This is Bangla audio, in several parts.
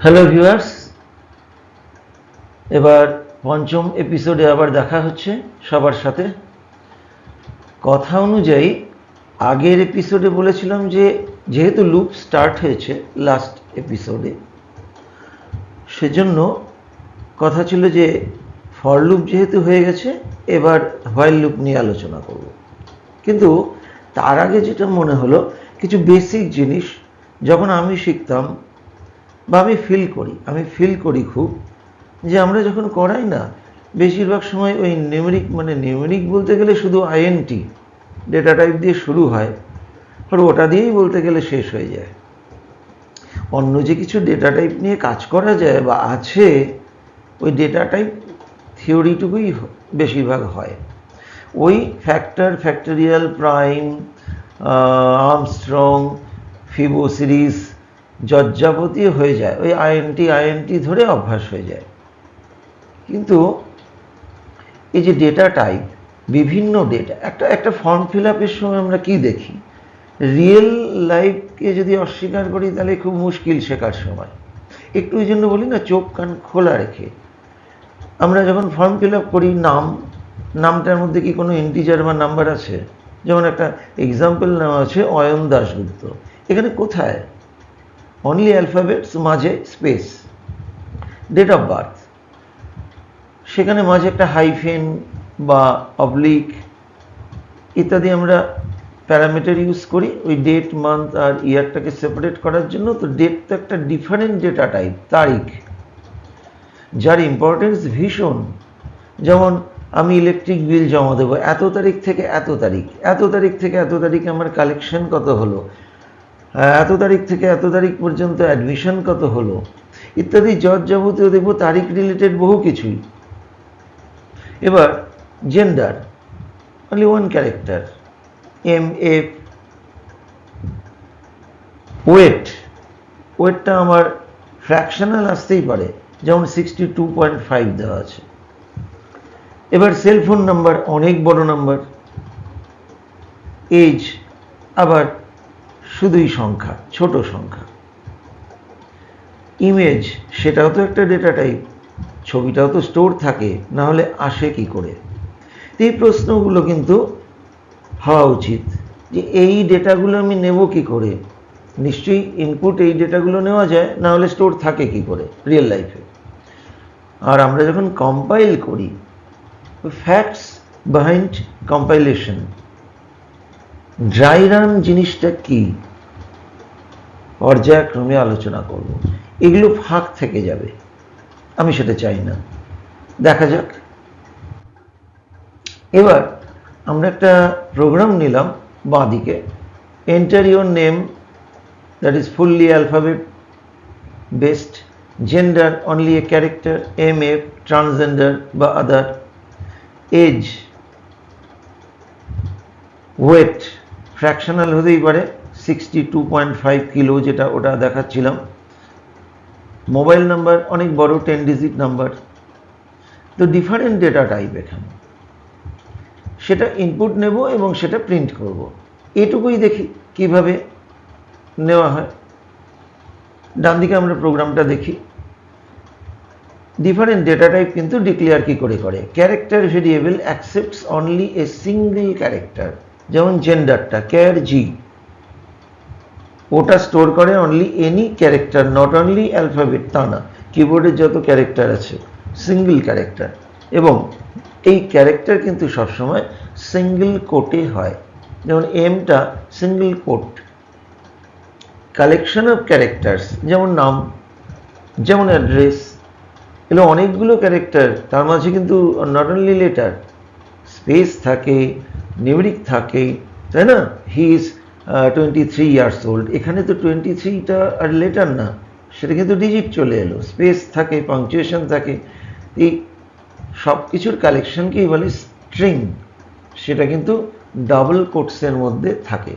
হ্যালো ভিউয়ার্স, এবার পঞ্চম এপিসোডে আবার দেখা হচ্ছে সবার সাথে। কথা অনুযায়ী আগের এপিসোডে বলেছিলাম যে যেহেতু লুপ স্টার্ট হয়েছে লাস্ট এপিসোডে, সেজন্য কথা ছিল যে ফর লুপ যেহেতু হয়ে গেছে এবার হোয়াইল লুপ নিয়ে আলোচনা করব। কিন্তু তার আগে যেটা মনে হলো, কিছু বেসিক জিনিস যখন আমি শিখতাম বা আমি ফিল করি খুব, যে আমরা যখন করাই না বেশিরভাগ সময় ওই নিউমেরিক বলতে গেলে শুধু আইএনটি ডেটা টাইপ দিয়ে শুরু হয়, আর ওটা দিয়েই বলতে গেলে শেষ হয়ে যায়। অন্য যে কিছু ডেটা টাইপ নিয়ে কাজ করা যায় বা আছে, ওই ডেটা টাইপ থিওরিটুকুই বেশিরভাগ হয়। ওই ফ্যাক্টরিয়াল, প্রাইম, আর্মস্ট্রং, ফিবো সিরিজ যাবতীয় হয়ে যায়, ওই আইএনটি ধরে অভ্যাস হয়ে যায়। কিন্তু এই যে ডেটা টাইপ, বিভিন্ন ডেটা, একটা ফর্ম ফিল আপের সময় আমরা কি দেখি, রিয়েল লাইফকে যদি অস্বীকার করি তাহলে খুব মুশকিল শেখার সময়। একটু ওই জন্য বলি না, চোখ কান খোলা রেখে আমরা যখন ফর্ম ফিল আপ করি, নামটার মধ্যে কি কোনো ইন্টিজার বা নাম্বার আছে? যেমন একটা এক্সাম্পল নেওয়া আছে, অয়ন দাশগুপ্ত। এখানে কোথায় অনলি অ্যালফাবেটস, মাঝে স্পেস, ডেট অফ বার্থ, সেখানে মাঝে একটা হাইফেন বা অবলিক ইত্যাদি আমরা প্যারামিটার ইউজ করি ওই ডেট, মান্থ আর ইয়ারটাকে সেপারেট করার জন্য। তো ডেট তো একটা ডিফারেন্ট ডেটা টাইপ, তারিখ, যার ইম্পর্টেন্স ভীষণ। যেমন আমি ইলেকট্রিক বিল জমা দেবো এত তারিখ থেকে এত তারিখ, এত তারিখ থেকে এত তারিখ আমার কালেকশন কত হলো, এত তারিখ থেকে এত তারিখ পর্যন্ত অ্যাডমিশন কত হলো ইত্যাদি যাবতীয় দেখবো তারিখ রিলেটেড বহু কিছুই। এবার gender, only one character, F. ওয়েটটা আমার ফ্র্যাকশনাল আসতেই পারে, যেমন 62.5 দেওয়া আছে। এবার সেলফোন নাম্বার, অনেক বড় নাম্বার। এজ আবার শুধুই সংখ্যা, ছোট সংখ্যা। ইমেজ, সেটাও তো একটা ডেটা টাইপ, ছবিটাও তো স্টোর থাকে, না হলে আসে কি করে? এই প্রশ্নগুলো কিন্তু হওয়া উচিত যে এই ডেটাগুলো আমি নেব কি করে? নিশ্চয়ই ইনপুট এই ডেটাগুলো নেওয়া যায়, না হলে স্টোর থাকে কি করে রিয়েল লাইফে? আর আমরা যখন কম্পাইল করি, facts behind compilation, dry run জিনিসটা কি পর্যায়ক্রমে আলোচনা করব। এগুলো ফাঁক থেকে যাবে, আমি সেটা চাই না। দেখা যাক। এবার আমরা একটা প্রোগ্রাম নিলাম বাঁ দিকে, enter your name, that is fully alphabet based, gender only a character, F, transgender বা আদার, এজ, ওয়েট ফ্র্যাকশনাল হতেই পারে, 62.5 কিলো যেটা ওটা দেখাচ্ছিলাম। মোবাইল নাম্বার অনেক বড়, 10 ডিজিট নাম্বার। তো ডিফারেন্ট ডেটা টাইপ এখানে, সেটা ইনপুট নেব এবং সেটা প্রিন্ট করব। এটুকুই দেখি কিভাবে নেওয়া হয়। ডান দিকে আমরা প্রোগ্রামটা দেখি। ডিফারেন্ট ডেটা টাইপ কিন্তু ডিক্লেয়ার কি করে? Character variable accepts only a single character. যেমন জেন্ডারটা ক্যার জি, ওটা স্টোর করে only any character, not only alphabet, তা না, কিবোর্ডের যত ক্যারেক্টার আছে সিঙ্গেল ক্যারেক্টার। এবং এই ক্যারেক্টার কিন্তু সবসময় সিঙ্গেল কোটে হয়, যেমন এমটা single quote. Collection of characters, যেমন নাম, যেমন অ্যাড্রেস, এগুলো অনেকগুলো ক্যারেক্টার, তার মাঝে কিন্তু নট অনলি লেটার, স্পেস থাকে, নিউমেরিক থাকে, তাই না? হি ইজ 23 ইয়ার্স ওল্ড, এখানে তো 23টা আর লেটার না, সেটা কিন্তু ডিজিট চলে এলো, স্পেস থাকে, পাংচুয়েশন থাকে। এই সব কিছুর কালেকশনকেই বলে স্ট্রিং, সেটা কিন্তু ডাবল কোটসের মধ্যে থাকে।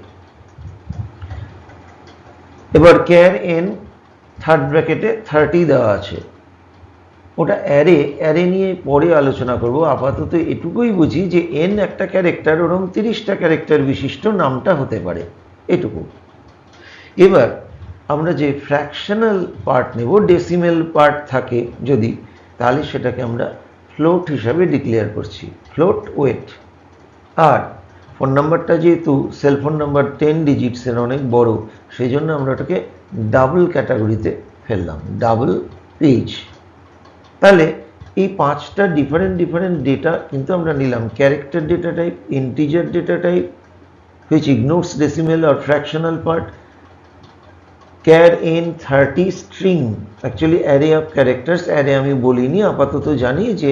এবার ক্যার এন, থার্ড ব্র্যাকেটে 30 দেওয়া আছে, ওটা অ্যারে নিয়ে পরে আলোচনা করব। আপাতত এটুকুই বুঝি যে এন একটা ক্যারেক্টার, ওরকম 30টা ক্যারেক্টার বিশিষ্ট নামটা হতে পারে, এটুকু। এবার আমরা যে ফ্র্যাকশনাল পার্ট নেব, ডেসিমেল পার্ট থাকে যদি, তাহলে সেটাকে আমরা ফ্লোট হিসাবে ডিক্লেয়ার করছি, ফ্লোট ওয়েট। আর ফোন নাম্বারটা যেহেতু সেল ফোন নাম্বার 10 ডিজিটসের অনেক বড়, সেই জন্য আমরা ওটাকে ডাবল ক্যাটাগরিতে ফেললাম, ডাবল পেজ। তাহলে এই 5টা ডিফারেন্ট ডেটা কিন্তু আমরা নিলাম, character data type, integer data type which ignores decimal or fractional part, char in 30 string, actually array of characters, array আমি বলিনি, আপাতত জানি যে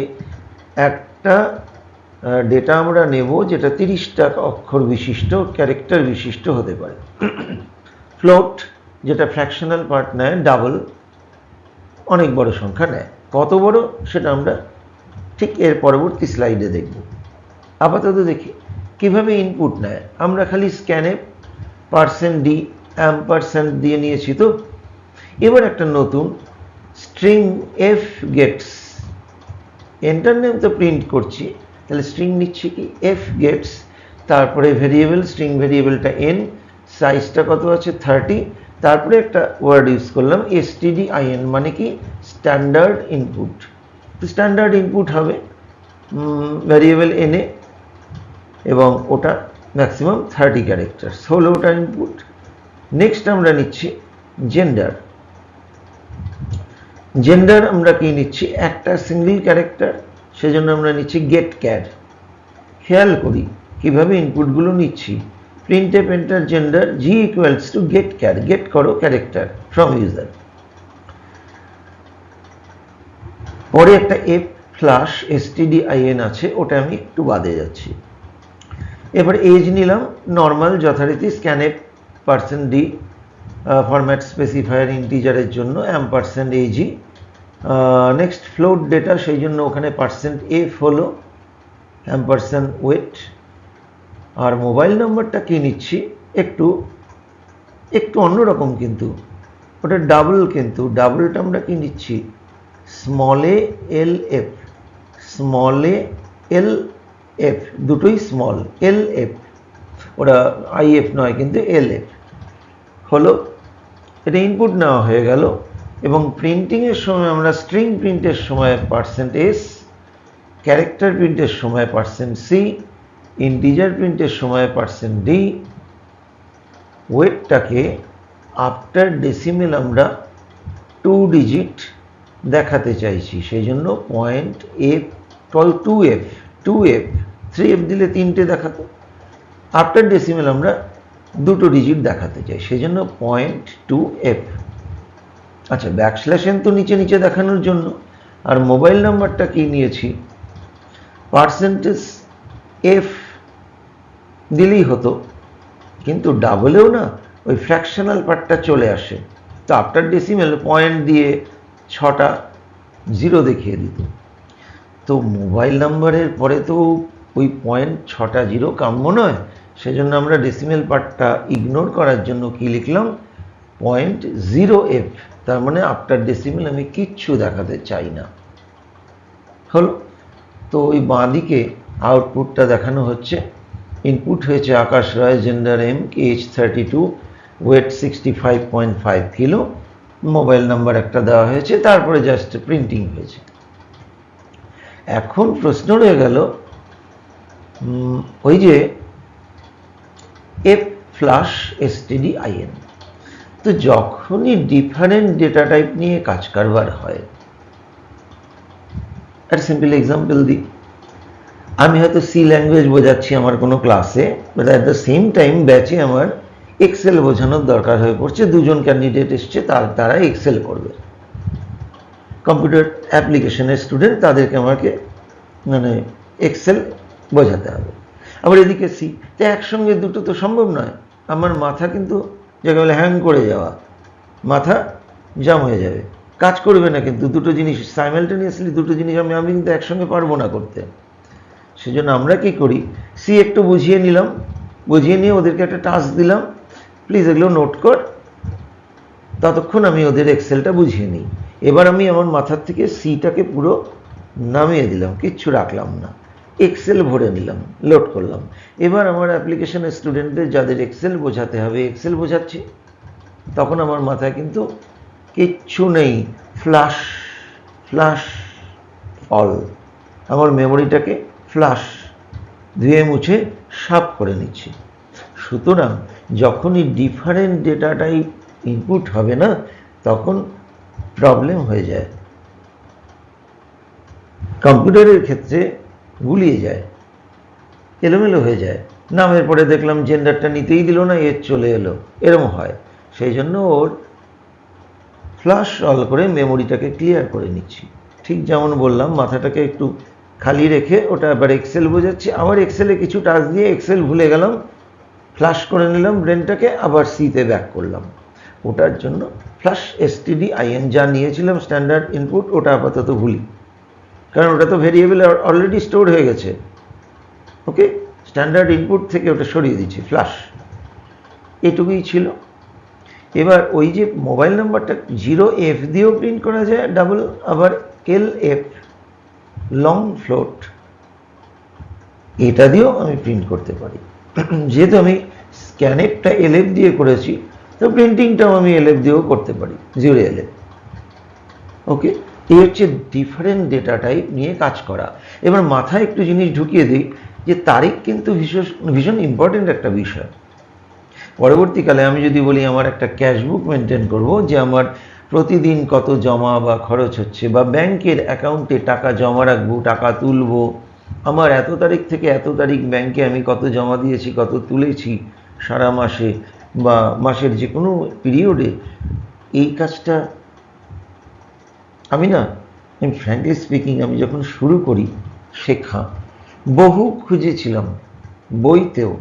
একটা ডেটা আমরা নেব যেটা 30টা অক্ষর বিশিষ্ট, ক্যারেক্টার বিশিষ্ট হতে পারে। ফ্লোট যেটা ফ্র্যাকশনাল পার্ট নেয়, ডাবল অনেক বড় সংখ্যা নেয়। কত বড় সেটা আমরা ঠিক এর পরবর্তী স্লাইডে দেখব। আপাতত দেখি কিভাবে ইনপুট নেয়। আমরা খালি স্ক্যানএফ %d ampersand দিয়ে নিয়েছি। তো এবার একটা নতুন string fgets, enter name তো প্রিন্ট করছি, তাহলে স্ট্রিং নিচ্ছি কি এফ গেটস, তারপরে ভেরিয়েবল, স্ট্রিং ভেরিয়েবলটা n, সাইজটা কত আছে 30, তারপরে একটা ওয়ার্ড ইউজ করলাম stdin, মানে কি স্ট্যান্ডার্ড ইনপুট। তো স্ট্যান্ডার্ড ইনপুট হবে ভেরিয়েবল n এ, এবং ওটা ম্যাক্সিমাম 30 ক্যারেক্টার্স হলো ওটা ইনপুট। নেক্সট আমরা নিচ্ছি জেন্ডার। জেন্ডার আমরা কি নিচ্ছি, একটা সিঙ্গেল ক্যারেক্টার, সেজন্য আমরা নিচ্ছি গেট ক্যার। খেয়াল করি কিভাবে ইনপুটগুলো নিচ্ছি, printf enter gender g equals to গেট ক্যার, গেট করো ক্যারেক্টার ফ্রম ইউজার। পরে একটা এফ ফ্লাশ stdin আছে, ওটা আমি একটু বাদে যাচ্ছি। এবার এজ নিলাম নর্মাল যথারীতি, স্ক্যানএফ %d ফরম্যাট স্পেসিফায়ার ইন্টিজারের জন্য %ag। নেক্সট ফ্লোট ডেটা, সেই জন্য ওখানে %f হলো %ওয়েট। আর মোবাইল নাম্বারটা কি নিচ্ছি, একটু অন্যরকম, কিন্তু ওটা ডাবল, কিন্তু ডাবলটা আমরা কি নিচ্ছি স্মল এ এল এফ, স্মল এ এল এফ, দুটোই স্মল, এল এফ, ওটা আইএফ নয় কিন্তু এল এফ হলো। এটা ইনপুট নেওয়া হয়ে গেল। এবং প্রিন্টিংয়ের সময় আমরা স্ট্রিং প্রিন্টের সময় %s, ক্যারেক্টার প্রিন্টের সময় %c, ইন্টিজার প্রিন্টের সময় %d, ওয়েটটাকে আফটার ডেসিমেল আমরা 2 ডিজিট দেখাতে চাইছি, সেই জন্য .2f, 3f দিলে 3টে দেখাতো, আফটার ডেসিমেল আমরা 2টো ডিজিট দেখাতে চাই, সেই জন্য .2f। আচ্ছা, ব্যাকস্ল্যাশ n তো নিচে নিচে দেখানোর জন্য। আর মোবাইল নাম্বারটা কি নিয়েছি, %f দিলেই হতো, কিন্তু ডাবলেও না ওই ফ্র্যাকশনাল পার্টটা চলে আসে, তো আফটার ডেসিমেল পয়েন্ট দিয়ে 6টা 0 দেখিয়ে দিত। তো মোবাইল নাম্বারের পরে তো ওই 6টা 0 কাম্য নয়, সেজন্য আমরা ডেসিমেল পার্টটা ইগনোর করার জন্য কি লিখলাম .0f, তার মানে আফটার ডেসিমেল আমি কিচ্ছু দেখাতে চাই না। হলো। তো ওই বাঁ দিকে আউটপুটটা দেখানো হচ্ছে, ইনপুট হয়েছে Akash Roy, gender m, age 32, weight 65.5 kilo, mobile number একটা দেওয়া হয়েছে, তারপরে জাস্ট প্রিন্টিং হয়েছে। এখন প্রশ্ন রয়ে গেল ওই যে এফ ফ্লাশ stdin, তো যখনই ডিফারেন্ট ডেটা টাইপ নিয়ে কাজ কারবার হয়, একটা সিম্পল এক্সাম্পল দিই। আমি হয়তো সি ল্যাঙ্গুয়েজ বোঝাচ্ছি আমার কোনো ক্লাসে, but at the same time ব্যাচে আমার এক্সেল বোঝানোর দরকার হয়ে পড়ছে, 2জন ক্যান্ডিডেট এসছে, তারা এক্সেল করবে, কম্পিউটার অ্যাপ্লিকেশনের স্টুডেন্ট, তাদেরকে আমাকে মানে এক্সেল বোঝাতে হবে। আবার এদিকে সি, তো একসঙ্গে দুটো তো সম্ভব নয়, আমার মাথা কিন্তু যাকে বলে হ্যাং করে যাওয়া, মাথা জাম হয়ে যাবে, কাজ করবে না। কিন্তু দুটো জিনিস সাইমালটেনিয়াসলি, দুটো জিনিস আমি কিন্তু একসঙ্গে পারবো না করতে। সেজন্য আমরা কি করি, সি একটু বুঝিয়ে নিলাম, বুঝিয়ে নিয়ে ওদেরকে একটা টাস্ক দিলাম, প্লিজ এগুলো নোট কর, ততক্ষণ আমি ওদের এক্সেলটা বুঝিয়ে নিই। এবার আমি আমার মাথার থেকে সিটাকে পুরো নামিয়ে দিলাম, কিচ্ছু রাখলাম না, এক্সেল ভরে নিলাম, লোড করলাম। এবার আমার অ্যাপ্লিকেশনের স্টুডেন্টদের যাদের এক্সেল বোঝাতে হবে, এক্সেল বোঝাচ্ছি। তখন আমার মাথায় কিন্তু কিচ্ছু নেই, ফ্ল্যাশ ফ্ল্যাশ অল, আমার মেমোরিটাকে ফ্ল্যাশ ধুয়ে মুছে সাফ করে নিচ্ছি। সুতরাং যখনই ডিফারেন্ট ডেটা টাইপ ইনপুট হবে না, তখন প্রবলেম হয়ে যায়, কম্পিউটারের ক্ষেত্রে গুলিয়ে যায়, এলোমেলো হয়ে যায়। নামের পরে দেখলাম জেন্ডারটা নিতেই দিল না, এর চলে এলো, এরম হয়। সেই জন্য ওর ফ্লাশ অল করে মেমোরিটাকে ক্লিয়ার করে নিচ্ছি। ঠিক যেমন বললাম, মাথাটাকে একটু খালি রেখে ওটা আবার এক্সেল বোঝাচ্ছি, আবার এক্সেলে কিছু টাচ দিয়ে এক্সেল ভুলে গেলাম, ফ্লাশ করে নিলাম ব্রেনটাকে, আবার সিতে ব্যাক করলাম। ওটার জন্য ফ্লাশ stdin যা নিয়েছিলাম স্ট্যান্ডার্ড ইনপুট, ওটা আপাতত ভুলি, কারণ ওটা তো ভেরিয়েবল অলরেডি স্টোর হয়ে গেছে। ওকে, স্ট্যান্ডার্ড ইনপুট থেকে ওটা সরিয়ে দিচ্ছি, ফ্লাশ, এটুকুই ছিল। এবার ওই যে মোবাইল নাম্বারটা 0f দিয়েও প্রিন্ট করা যায় ডাবল, আবার LF লং ফ্লোট এটা দিয়েও আমি প্রিন্ট করতে পারি। যেহেতু আমি স্ক্যানেরটা LF দিয়ে করেছি, তো প্রিন্টিংটাও আমি LF দিয়েও করতে পারি, 0LF। ওকে, এই হচ্ছে ডিফারেন্ট ডেটা টাইপ নিয়ে কাজ করা। এবার মাথায় একটু জিনিস ঢুকিয়ে দিই যে তারিখ কিন্তু ভীষণ ইম্পর্টেন্ট একটা বিষয়। পরবর্তীকালে আমি যদি বলি আমার একটা ক্যাশবুক মেনটেন করব, যে আমার প্রতিদিন কত জমা বা খরচ হচ্ছে, বা ব্যাংকের অ্যাকাউন্টে টাকা জমা রাখবো, টাকা তুলবো, আমার এত তারিখ থেকে এত তারিখ ব্যাংকে আমি কত জমা দিয়েছি, কত তুলেছি সারা মাসে বা মাসের যে কোনো পিরিয়ডে, এই কাজটা আমি ফ্র্যাঙ্কলি স্পিকিং, আমি যখন শুরু করি শেখা, বহু খুঁজেছিলাম বইতেও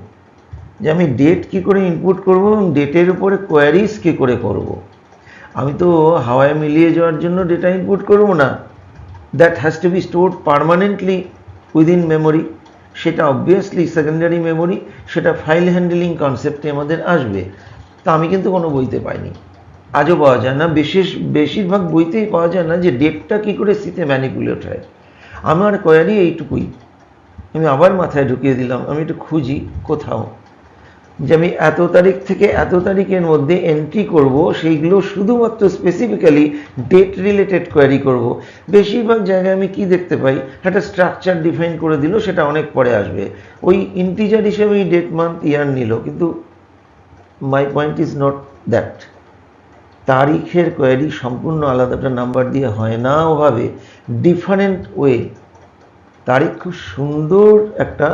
যে আমি ডেট কি করে ইনপুট করব এবং ডেটের উপরে কোয়ারিজ কি করে করব। আমি তো হাওয়ায় মিলিয়ে যাওয়ার জন্য ডেটা ইনপুট করব না, that has to be stored permanently within memory. সেটা অবভিয়াসলি সেকেন্ডারি মেমোরি, সেটা ফাইল হ্যান্ডলিং কনসেপ্টে আমাদের আসবে। তা আমি কিন্তু কোনো বইতে পাইনি, আজও পাওয়া যায় না, বেশিরভাগ বইতেই পাওয়া যায় না যে ডেটটা কি করে সিতে ম্যানিপুলেট হয়। আমার কোয়ারি এইটুকুই, আমি আবার মাথায় ঢুকিয়ে দিলাম, আমি একটু খুঁজি কোথাও যে আমি এত তারিখ থেকে এত তারিখের মধ্যে এন্ট্রি করব, সেইগুলো শুধুমাত্র স্পেসিফিক্যালি ডেট রিলেটেড কোয়ারি করব। বেশিরভাগ জায়গায় আমি কি দেখতে পাই, একটা স্ট্রাকচার ডিফাইন করে দিল, সেটা অনেক পরে আসবে, ওই ইন্টিজার হিসেবে ডেট মান্থ ইয়ার নিল, কিন্তু my point is not that. তারিখের কোয়ারি সম্পূর্ণ আলাদা একটা নাম্বার দিয়ে হয় না, ওভাবে ডিফারেন্ট ওয়ে। তারিখ খুব সুন্দর একটা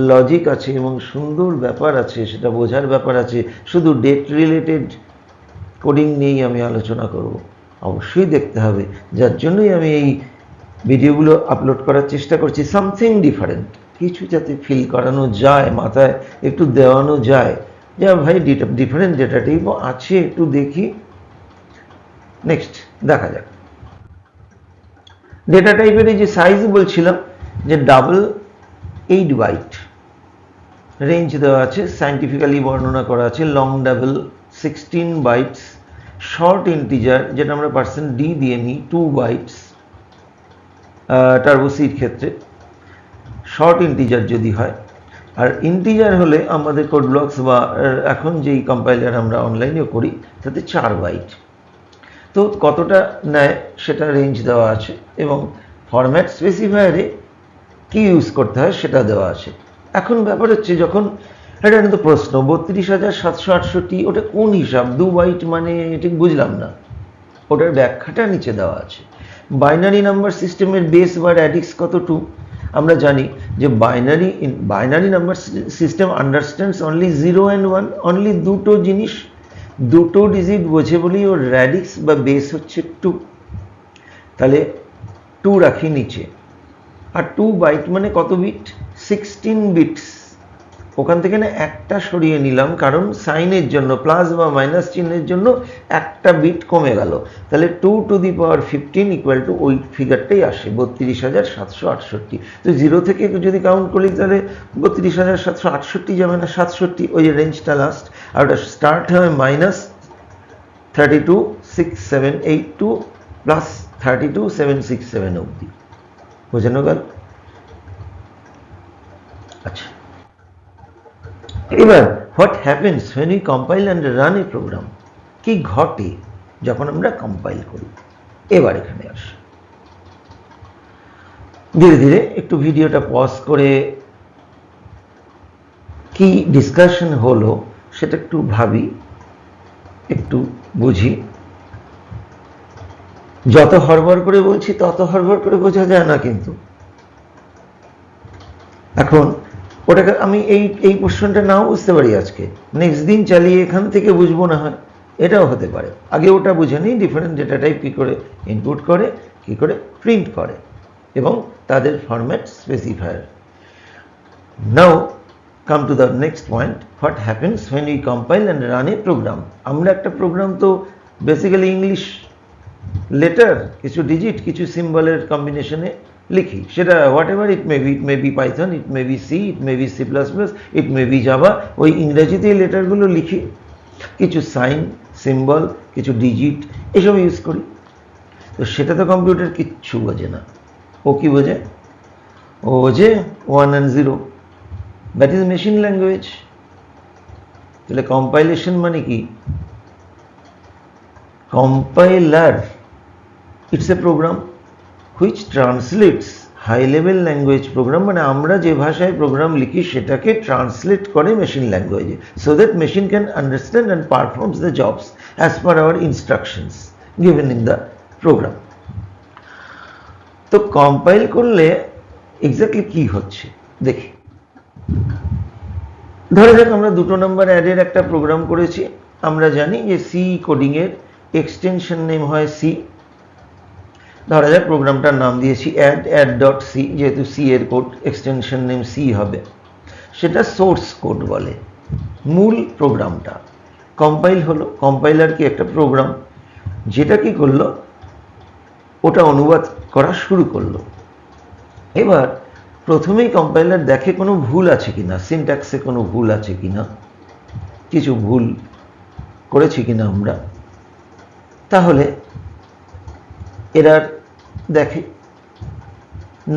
লজিক আছে এবং সুন্দর ব্যাপার আছে, সেটা বোঝার ব্যাপার আছে। শুধু ডেট রিলেটেড কোডিং নিয়েই আমি আলোচনা করব, অবশ্যই দেখতে হবে, যার জন্যই আমি এই ভিডিওগুলো আপলোড করার চেষ্টা করছি। সামথিং ডিফারেন্ট, কিছু যাতে ফিল করানো যায়, মাথায় একটু দেওয়ানো যায়, যা ভাই ডিফারেন্ট ডেটা টাইপও আছে, একটু দেখি। নেক্সট দেখা যাক ডেটা টাইপের এই যে সাইজ বলছিলাম, যে 8 বাইট রেঞ্জ দেওয়া আছে, সায়েন্টিফিক্যালি বর্ণনা করা আছে। Long double 16 bytes, short integer যেটা আমরা %d দিয়ে নিই 2 বাইটস, টার্বোসির ক্ষেত্রে শর্ট ইন্টিজার যদি হয়। আর ইন্টিজার হলে আমাদের কোড ব্লকস বা এখন যেই কম্পাইলার আমরা অনলাইনেও করি, তাতে 4 বাইট। তো কতটা নেয় সেটা রেঞ্জ দেওয়া আছে, এবং ফরম্যাট স্পেসিফায়ারে কি ইউজ করতে হয় সেটা দেওয়া আছে। এখন ব্যাপার হচ্ছে, যখন এটা কিন্তু প্রশ্ন 32,768, ওটা কোন হিসাব? 2 বাইট মানে ঠিক বুঝলাম না, ওটার ব্যাখ্যাটা নিচে দেওয়া আছে। বাইনারি নাম্বার সিস্টেমের বেস বা র্যাডিক্স কত? 2। আমরা জানি যে binary number system understands only 0 and 1, only দুটো জিনিস, দুটো ডিজিট বোঝে বলেই ওর র্যাডিক্স বা বেস হচ্ছে 2। তাহলে 2 রাখি নিচে, আর 2 বাইট মানে কত বিট? 16 বিটস। ওখান থেকে না একটা সরিয়ে নিলাম, কারণ সাইনের জন্য, প্লাস বা মাইনাস চিহ্নের জন্য একটা বিট কমে গেল। তাহলে 2 to the power 15 equal to ওই ফিগারটাই আসে, 32,768। তো 0 থেকে যদি কাউন্ট করি তাহলে 32,768 যাবে না, 67, ওই যে রেঞ্জটা লাস্ট। আর ওটা স্টার্ট হয় -32,6,782 প্লাস 32,767 অবধি। বোঝানো গেল? আচ্ছা, এবার what happens when we compile and run a program? কি ঘটে যখন আমরা কম্পাইল করি। এবার এখানে আসি, ধীরে ধীরে একটু ভিডিওটা পজ করে কি ডিসকাশন হলো সেটা একটু ভাবি, একটু বুঝি। যত হড়বড় করে বলছি তত হড়বড় করে বোঝা যায় না, কিন্তু এখন ওটাকে আমি এই কোশ্চেনটা নাও বুঝতে পারি আজকে, নেক্সট দিন চালিয়ে এখান থেকে বুঝবো না হয়, এটাও হতে পারে। আগে ওটা বুঝে নিই ডিফারেন্ট ডেটা টাইপ কী করে ইনপুট করে, কী করে প্রিন্ট করে এবং তাদের format specifier. Now come to the next point, what happens when we compile and run a program. আমরা একটা প্রোগ্রাম তো বেসিক্যালি ইংলিশ লেটার, কিছু ডিজিট, কিছু সিম্বলের কম্বিনেশনে লিখি, সেটা whatever it may be Python, it may be C, it may be C plus plus, it may be Java. ওই ইংরেজিতে এই লেটারগুলো লিখি, কিছু সাইন, সিম্বল, কিছু ডিজিট এসব ইউজ করি। তো সেটা তো কম্পিউটার কিচ্ছু বোঝে না। ও কি বোঝে? ও বোঝে 1 and 0, that is machine language. তাহলে কম্পাইলেশন মানে কি? Compiler, it's a program which translates high level language program, মানে আমরা যে ভাষায় প্রোগ্রাম লিখি সেটাকে ট্রান্সলেট করে মেশিন ল্যাঙ্গুয়েজে, so that machine can understand and performs the jobs as per our instructions given in the program. তো কম্পাইল করলে এক্স্যাক্টলি কি হচ্ছে দেখি। ধরে যাক আমরা 2 নম্বর অ্যাডের একটা প্রোগ্রাম করেছি। আমরা জানি যে সি কোডিংয়ের এক্সটেনশন নেম হয় সি। ধরা যাক প্রোগ্রামটার নাম দিয়েছি add.c, যেহেতু সি এর কোড এক্সটেনশন নেম সি হবে। সেটা সোর্স কোড বলে। মূল প্রোগ্রামটা কম্পাইল হলো। কম্পাইলার কি একটা প্রোগ্রাম, যেটা কি করলো, ওটা অনুবাদ করা শুরু করলো। এবার প্রথমেই কম্পাইলার দেখে কোনো ভুল আছে কিনা, সিনট্যাক্সে কোনো ভুল আছে কিনা, কিছু ভুল করেছি কিনা আমরা। তাহলে এরার দেখে,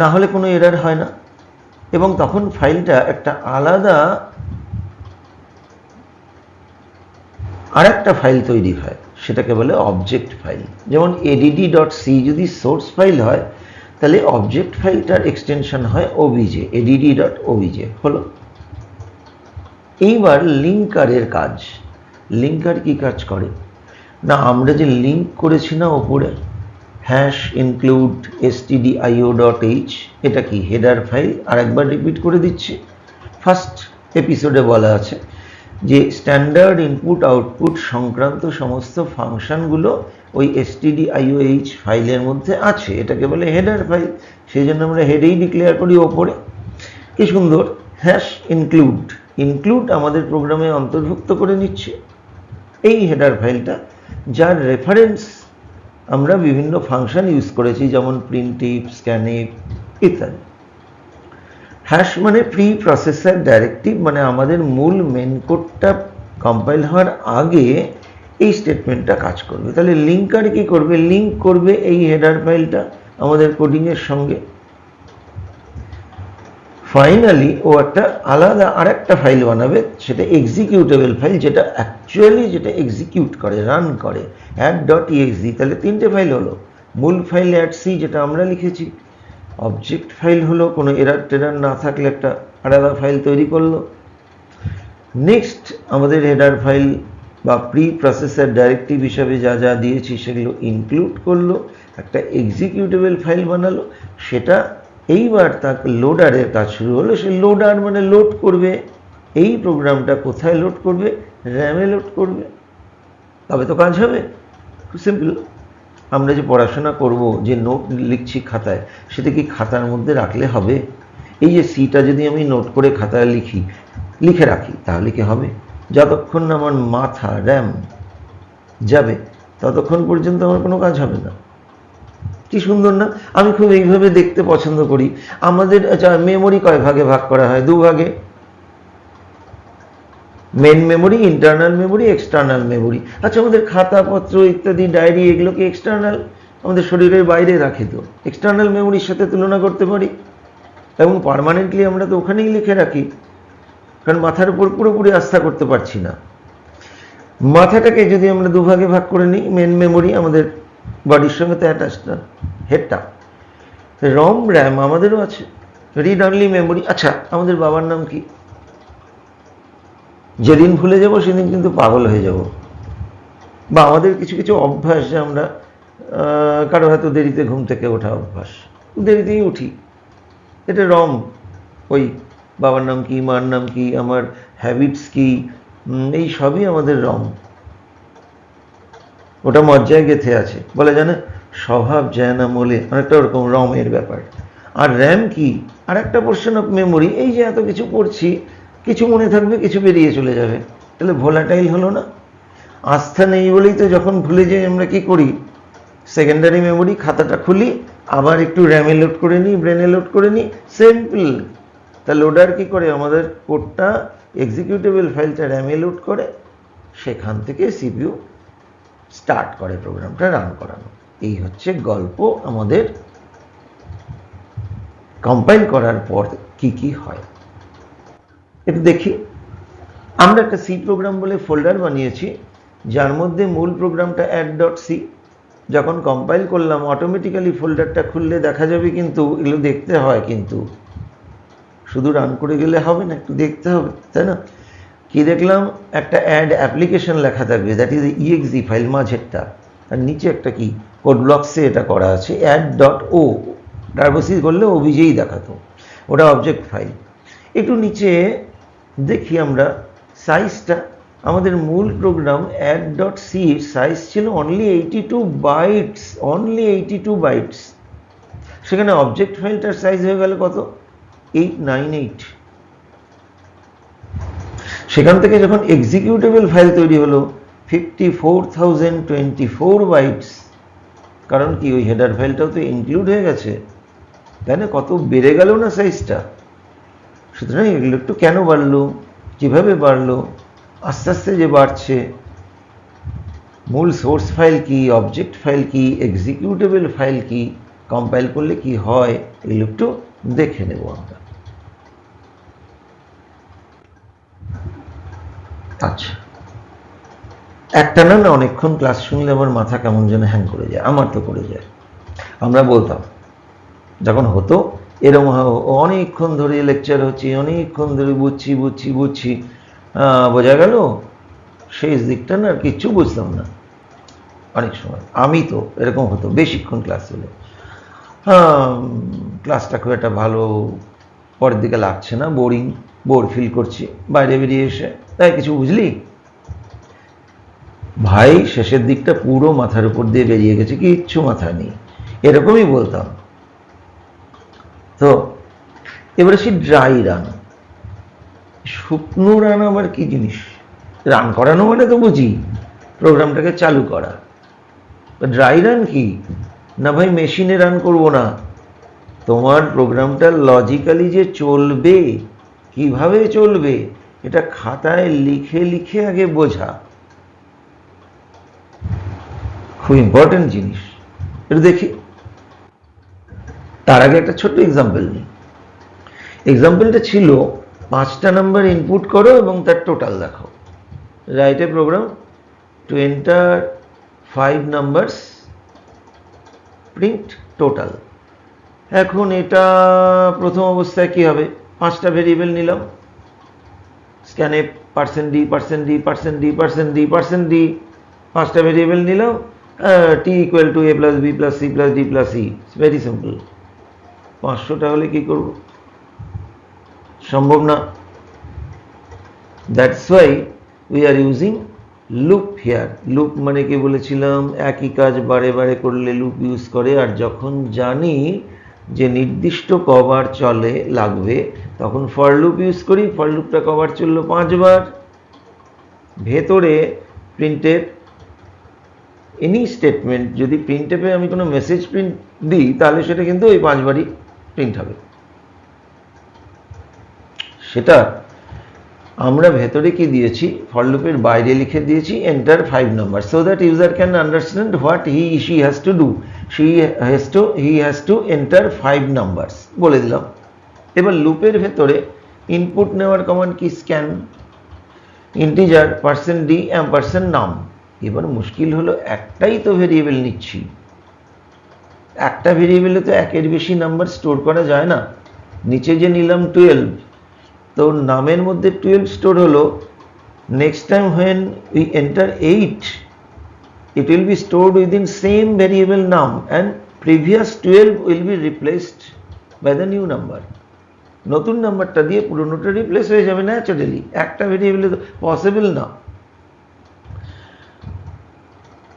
না হলে কোনো এরার হয় না, এবং তখন ফাইলটা একটা আলাদা আরেকটা ফাইল তৈরি হয়, সেটাকে বলে অবজেক্ট ফাইল। যেমন add.c যদি সোর্স ফাইল হয়, তাহলে অবজেক্ট ফাইলটার এক্সটেনশন হয় obj, add.obj হলো। এইবার লিঙ্কারের কাজ। লিঙ্কার কি কাজ করে না, আমরা যে লিঙ্ক করেছি না ওপরে #include stdio.h, এটা কি হেডার ফাইল। আরেকবার রিপিট করে দিচ্ছি, ফার্স্ট এপিসোডে বলা আছে যে স্ট্যান্ডার্ড ইনপুট আউটপুট সংক্রান্ত সমস্ত ফাংশনগুলো ওই stdioh ফাইলের মধ্যে আছে, এটাকে বলে হেডার ফাইল। সেই জন্য আমরা হেডেই ডিক্লেয়ার করি ওপরে। কি সুন্দর, #include, ইনক্লুড আমাদের প্রোগ্রামে অন্তর্ভুক্ত করে নিচ্ছে এই হেডার ফাইলটা, যার রেফারেন্স আমরা বিভিন্ন ফাংশন ইউজ করেছি, যেমন প্রিন্টইফ, স্ক্যানইফ ইত্যাদি। হ্যাশ মানে প্রি প্রসেসর ডাইরেক্টিভ, মানে আমাদের মূল মেন কোডটা কম্পাইল হওয়ার আগে এই স্টেটমেন্টটা কাজ করবে। তাহলে লিঙ্কার কি করবে? লিঙ্ক করবে এই হেডার ফাইলটা আমাদের কোডিংয়ের সঙ্গে। ফাইনালি ও একটা আলাদা আরেকটা ফাইল বানাবে, সেটা এক্সিকিউটেবল ফাইল, যেটা অ্যাকচুয়ালি যেটা এক্সিকিউট করে, রান করে, add.exe। তাহলে 3টে ফাইল হলো। মূল ফাইল add.c, যেটা আমরা লিখেছি। অবজেক্ট ফাইল হলো, কোনো এরার টেরার না থাকলে একটা আলাদা ফাইল তৈরি করলো। নেক্সট আমাদের হেডার ফাইল বা প্রি প্রসেসর ডাইরেক্টিভ হিসাবে যা যা দিয়েছি সেগুলো ইনক্লুড করলো, একটা এক্সিকিউটেবল ফাইল বানালো। সেটা এইবার তার লোডারের কাজ শুরু হলো। সে লোডার মানে লোড করবে এই প্রোগ্রামটা। কোথায় লোড করবে? র্যামে লোড করবে, তবে তো কাজ হবে। খুব সিম্পল। আমরা যে পড়াশোনা করব, যে নোট লিখছি খাতায়, সেটা কি খাতার মধ্যে রাখলে হবে? এই যে সিটা যদি আমি নোট করে খাতায় লিখে রাখি, তাহলে কি হবে? যতক্ষণ না আমার মাথা র্যাম যাবে, ততক্ষণ পর্যন্ত আমার কোনো কাজ হবে না। কি সুন্দর না? আমি খুব এইভাবে দেখতে পছন্দ করি। আমাদের মেমোরি কয় ভাগে ভাগ করা হয়? 2 ভাগে। Main memory, internal memory, external memory. আচ্ছা, আমাদের খাতাপত্র ইত্যাদি ডায়েরি এগুলোকে এক্সটার্নাল, আমাদের শরীরের বাইরে রাখে, তো এক্সটার্নাল মেমোরির সাথে তুলনা করতে পারি, এবং পার্মানেন্টলি আমরা তো ওখানেই লিখে রাখি, কারণ মাথার উপর পুরোপুরি আস্থা করতে পারছি না। মাথাটাকে যদি আমরা দুভাগে ভাগ করে নিই, মেন মেমোরি আমাদের বডির সঙ্গে তো অ্যাটাচড না, হেডটা, রম র্যাম আমাদেরও আছে, রিড অনলি মেমোরি। আচ্ছা, আমাদের বাবার নাম কি? যেদিন ভুলে যাব সেদিন কিন্তু পাগল হয়ে যাব। বা আমাদের কিছু কিছু অভ্যাস, যে আমরা কারো হয়তো দেরিতে ঘুম থেকে ওঠা অভ্যাস, দেরিতেই উঠি, এটা রম। ওই বাবার নাম কি, মার নাম কি, আমার হ্যাবিটস কি, এই সবই আমাদের রম। ওটা মজ্জায় গেঁথে আছে, বলে জানে স্বভাব যায় না মোলে, অনেকটা ওরকম রমের ব্যাপার। আর র্যাম কি? আর একটা পোর্শন অফ মেমোরি। এই যে এত কিছু পড়ছি, কিছু মনে থাকবে, কিছু বেরিয়ে চলে যাবে, তাহলে ভোলাটাইল হলো না? আস্থা নেই বলেই তো যখন ভুলে যাই আমরা কি করি, সেকেন্ডারি মেমোরি খাতাটা খুলি, আবার একটু র্যামে লোড করে নিই, ব্রেনে লোড করে নিই, সিম্পল। তা লোডার কি করে? আমাদের কোডটা, এক্সিকিউটেবল ফাইলটা র্যামে লোড করে, সেখান থেকে সিপিইউ স্টার্ট করে প্রোগ্রামটা রান করানো। এই হচ্ছে গল্প আমাদের কম্পাইল করার পর কি কি হয়। একটু দেখি, আমরা একটা সি প্রোগ্রাম বলে ফোল্ডার বানিয়েছি, যার মধ্যে মূল প্রোগ্রামটা add.c। যখন কম্পাইল করলাম অটোমেটিক্যালি ফোল্ডারটা খুললে দেখা যাবে, কিন্তু এগুলো দেখতে হয়, কিন্তু শুধু রান করে গেলে হবে না, একটু দেখতে হবে, তাই না? কি দেখলাম? একটা অ্যাড অ্যাপ্লিকেশন লেখা থাকবে, দ্যাট ইজ exe ফাইল, মাঝেরটা, আর নিচে একটা কি কোড ব্লকসে এটা করা আছে add.o, টার্বোসি করলে ওবিজেই দেখাতো, ওটা অবজেক্ট ফাইল। একটু নিচে দেখি আমরা সাইজটা, আমাদের মূল প্রোগ্রাম add.c এর সাইজ ছিল অনলি 82 বাইটস, অনলি 82 বাইটস। সেখানে অবজেক্ট ফাইলটার সাইজ হয়ে গেল কত? 898। সেখান থেকে যখন এক্সিকিউটেবল ফাইল তৈরি হলো 54,024 বাইটস। কারণ কি, ওই হেডার ফাইলটাও তো ইনক্লুড হয়ে গেছে, তাই না? কত বেড়ে গেল না সাইজটা? সুতরাং এগুলো একটু কেন বাড়লো, কিভাবে বাড়লো, আস্তে আস্তে যে বাড়ছে, মূল সোর্স ফাইল কি, অবজেক্ট ফাইল কি, এক্সিকিউটেবল ফাইল কি, কম্পাইল করলে কি হয়, এগুলো একটু দেখে নেব আমরা। আচ্ছা, একটা না অনেকক্ষণ ক্লাস শুনলে আমার মাথা কেমন যেন হ্যাং করে যায়, আমার তো করে যায়। আমরা বলতাম যখন হতো এরকম, অনেকক্ষণ ধরে লেকচার হচ্ছে, অনেকক্ষণ ধরে বুঝছি বুঝছি বুঝছি, বোঝা গেল শেষ দিকটা না আর কিচ্ছু বুঝতাম না। অনেক সময় আমি তো এরকম হতো, বেশিক্ষণ ক্লাস হলে ক্লাসটা খুব একটা ভালো পরের দিকে লাগছে না, বোর ফিল করছি, বাইরে বেরিয়ে এসে তাই কিছু বুঝলি ভাই, শেষের দিকটা পুরো মাথার উপর দিয়ে বেরিয়ে গেছে, কিচ্ছু মাথায় নেই, এরকমই বলতাম। তো এবারে সেই ড্রাই রান, শুকনো রান আবার কি জিনিস? রান করানো মানে তো বুঝি প্রোগ্রামটাকে চালু করা। ড্রাই রান কি? না ভাই, মেশিনে রান করব না, তোমার প্রোগ্রামটা লজিক্যালি যে চলবে, কিভাবে চলবে, এটা খাতায় লিখে লিখে আগে বোঝা, খুব ইম্পর্টেন্ট জিনিস। এটা দেখি, তার আগে একটা ছোট্ট এক্সাম্পল নিই। এক্সাম্পলটা ছিল 5টা নাম্বার ইনপুট করো এবং তার টোটাল দেখো। Write a program to enter 5 numbers, print total. এখন এটা প্রথম অবস্থায় কি হবে? 5টা ভেরিয়েবল নিলাম, স্ক্যানে %d %d %d %d %d, 5টা ভেরিয়েবল নিলাম, t = a + b + c + d + e। Very simple. 500টা হলে কি করব? সম্ভব না। That's why we are using loop here. Loop মানে কি বলেছিলাম, একই কাজ বারে বারে করলে লুপ ইউজ করে। আর যখন জানি যে নির্দিষ্ট কবার চলে লাগবে, তখন ফর লুপ ইউজ করি। ফর লুপটা কবার চললো? 5 বার। ভেতরে প্রিন্টের এনি স্টেটমেন্ট, যদি প্রিন্টএফে আমি কোনো মেসেজ প্রিন্ট দিই, তাহলে সেটা কিন্তু ওই 5 বারই প্রিন্ট হবে। সেটা আমরা ভেতরে কি দিয়েছি, ফর লুপের বাইরে লিখে দিয়েছি enter 5 number, so that user can understand what she has to do, he has to enter 5 numbers বলে দিলাম। এবার লুপের ভেতরে ইনপুট নেওয়ার কমান্ড কি? স্ক্যান। ইন্টিজার %d অ্যাম্পারসেন্ট নাম। এবার মুশকিল হলো একটাই তো ভেরিয়েবল নিচ্ছি, একটা ভেরিয়েবলে তো একের বেশি নাম্বার স্টোর করা যায় না। নিচে যে নিলাম 12, তো নামের মধ্যে 12 স্টোর হলো, next time when we enter 8 it will be stored within same variable num and previous 12 will be replaced by the new number। নতুন নাম্বারটা দিয়ে পুরনোটা রিপ্লেস হয়ে যাবে ন্যাচারালি, একটা ভেরিয়েবলে তো পসিবল না।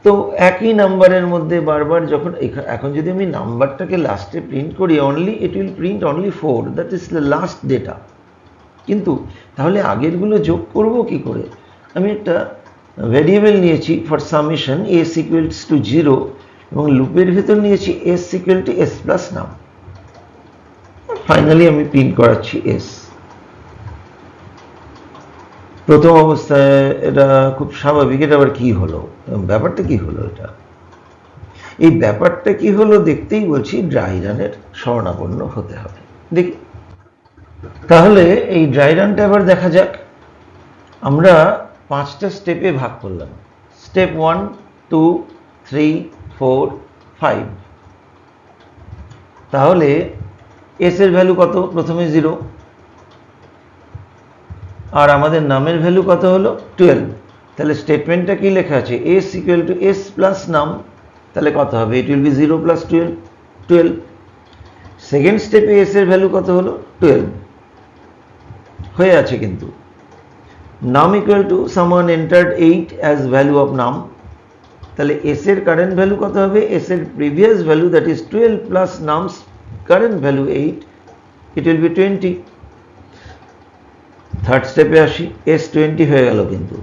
তো একই নাম্বারের মধ্যে বারবার যখন এখন যদি আমি নাম্বারটাকে লাস্টে প্রিন্ট করি, only it will print only 4, that is the last data. কিন্তু তাহলে আগেরগুলো যোগ করব কি করে? আমি একটা ভেরিয়েবল নিয়েছি for summation s equals to 0 এবং লুপের ভেতর নিয়েছি s equal to s plus নাম। ফাইনালি আমি প্রিন্ট করাচ্ছি s। প্রথম অবস্থায় এটা খুব স্বাভাবিক, এটা আবার কি হলো, ব্যাপারটা কি হলো? এটা এই ব্যাপারটা কি হলো দেখতেই বলছি ড্রাই রানের শরণাপন্ন হতে হবে। দেখি তাহলে এই ড্রাই রানটা এবার দেখা যাক। আমরা 5টা স্টেপে ভাগ করলাম, স্টেপ 1 2 3 4 5। তাহলে s এর ভ্যালু কত? প্রথমে 0, আর আমাদের নামের ভ্যালু কত হলো? 12। তাহলে স্টেটমেন্টটা কি লেখা আছে? s equal to s plus নাম। তাহলে কত হবে? It will be 0 plus 12। Second স্টেপে s এর ভ্যালু কত হলো? 12 হয়ে আছে, কিন্তু নাম equal to someone entered 8 as value of নাম। তাহলে s এর কারেন্ট ভ্যালু কত হবে? s এর previous value that is 12 plus nums current value 8, it will be 20। Third স্টেপে আসি, s 20 হয়ে গেল, কিন্তু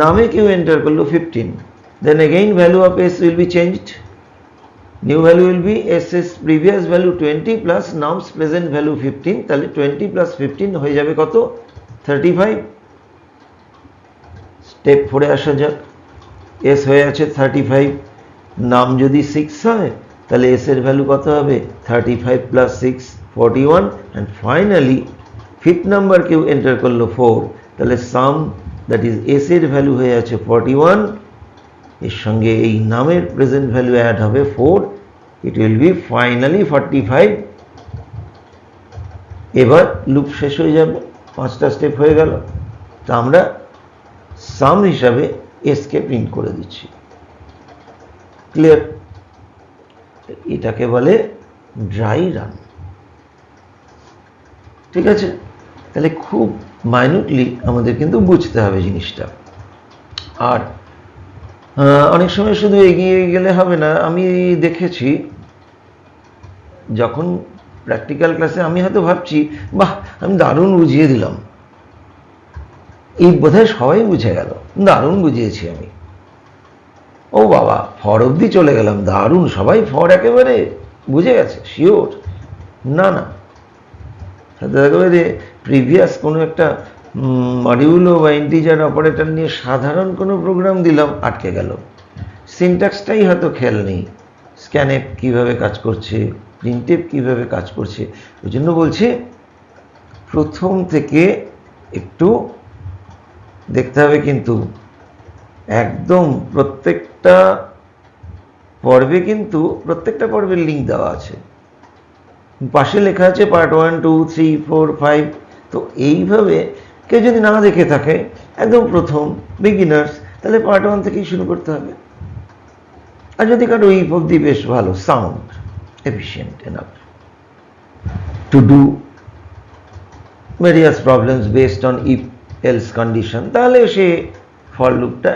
নামে কেউ এন্টার করলো 15, then again value of s will be changed. New value will be s এর previous value 20 plus nums present value 15। তাহলে 20 প্লাস 15 হয়ে যাবে কত? 35। স্টেপ 4 এ আসা যাক, s হয়ে আছে 35, নাম যদি 6 হয় তাহলে s এর ভ্যালু কত হবে? 35 plus 6 41, and finally fifth number কেউ এন্টার করলো 4, তাহলে সাম দ্যাট ইজ s এর ভ্যালু হয়ে আছে 41, এর সঙ্গে এই নামের প্রেজেন্ট ভ্যালু অ্যাড হবে 4, ইট উইল বি ফাইনালি 45। এবার লুপ শেষ হয়ে যাবে, 5টা স্টেপ হয়ে গেল। তো আমরা সাম হিসাবে s কে প্রিন্ট করে দিচ্ছি। ক্লিয়ার? এটাকে বলে ড্রাই রান। ঠিক আছে? তাহলে খুব মাইনিউটলি আমাদের কিন্তু বুঝতে হবে জিনিসটা। আর অনেক সময় শুধু এগিয়ে গেলে হবে না। আমি দেখেছি যখন প্র্যাকটিক্যাল ক্লাসে আমি হয়তো ভাবছি বাহ আমি দারুণ বুঝিয়ে দিলাম, এই বোধহয় সবাই বুঝে গেল, দারুণ বুঝিয়েছি আমি, ও বাবা ফর অবধি চলে গেলাম, দারুণ সবাই ফর একেবারে বুঝে গেছে শিওর। না না, একেবারে প্রিভিয়াস কোনো একটা মডিউলো বা ইন্টিজার অপারেটর নিয়ে সাধারণ কোনো প্রোগ্রাম দিলাম, আটকে গেল। সিনট্যাক্সটাই হয়তো খেয়াল নেই, স্ক্যানএফ কীভাবে কাজ করছে, প্রিন্টএফ কীভাবে কাজ করছে। ওই জন্য বলছি প্রথম থেকে একটু দেখতে হবে, কিন্তু একদম প্রত্যেকটা পর্বে কিন্তু প্রত্যেকটা পর্বের লিঙ্ক দেওয়া আছে, পাশে লেখা আছে পার্ট 1 2 3 4 5। তো এইভাবে কেউ যদি না দেখে থাকে, একদম প্রথম বিগিনার্স, তাহলে পার্ট 1 থেকেই শুরু করতে হবে। আর যদি কারো ইফ অবধি বেশ ভালো sound efficient enough to do various problems based on if else condition, তাহলে সে ফর লুপটা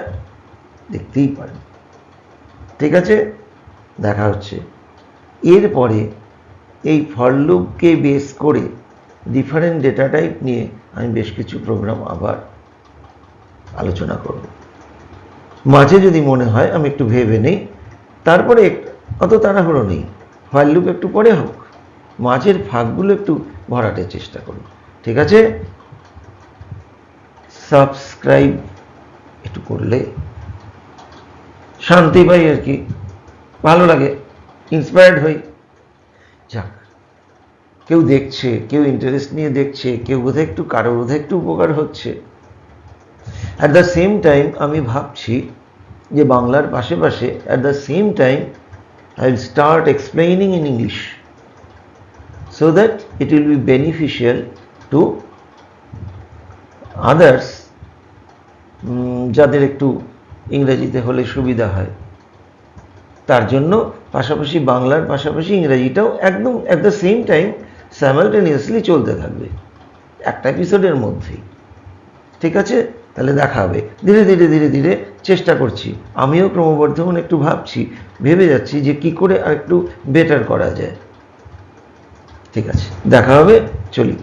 দেখতেই পারে। ঠিক আছে? দেখা হচ্ছে এরপরে এই ফর লুপকে বেস করে ডিফারেন্ট ডেটা টাইপ নিয়ে আমি বেশ কিছু প্রোগ্রাম আবার আলোচনা করব। মাঝে যদি মনে হয় আমি একটু ভেবে নেই, তারপরে অত তাড়াহুড়ো নেই, ফর লুপ একটু পরে হোক, মাঝের ফাঁকগুলো একটু ভরাতে চেষ্টা করব। ঠিক আছে? সাবস্ক্রাইব একটু করলে শান্তি পাই আর কি, ভালো লাগে, ইন্সপায়ার্ড হই। যাক, কেউ দেখছে, কেউ ইন্টারেস্ট নিয়ে দেখছে, কেউ বোধহয় একটু কারোর বোধহয় একটু উপকার হচ্ছে, অ্যাট দ্য সেম টাইম আমি ভাবছি যে বাংলার পাশে at the same time I will start explaining in English so that it will be beneficial to others, যাদের একটু ইংরেজিতে হলে সুবিধা হয়। তার জন্য পাশাপাশি বাংলার পাশাপাশি ইংরেজিটাও একদম অ্যাট দ্য সেম টাইম স্যামালটেনিয়াসলি চলতে থাকবে একটা এপিসোডের মধ্যেই। ঠিক আছে, তাহলে দেখা হবে। ধীরে ধীরে ধীরে ধীরে চেষ্টা করছি, আমিও ক্রমবর্ধমান একটু ভাবছি, ভেবে যাচ্ছি যে কি করে আর একটু বেটার করা যায়। ঠিক আছে, দেখা হবে, চলি।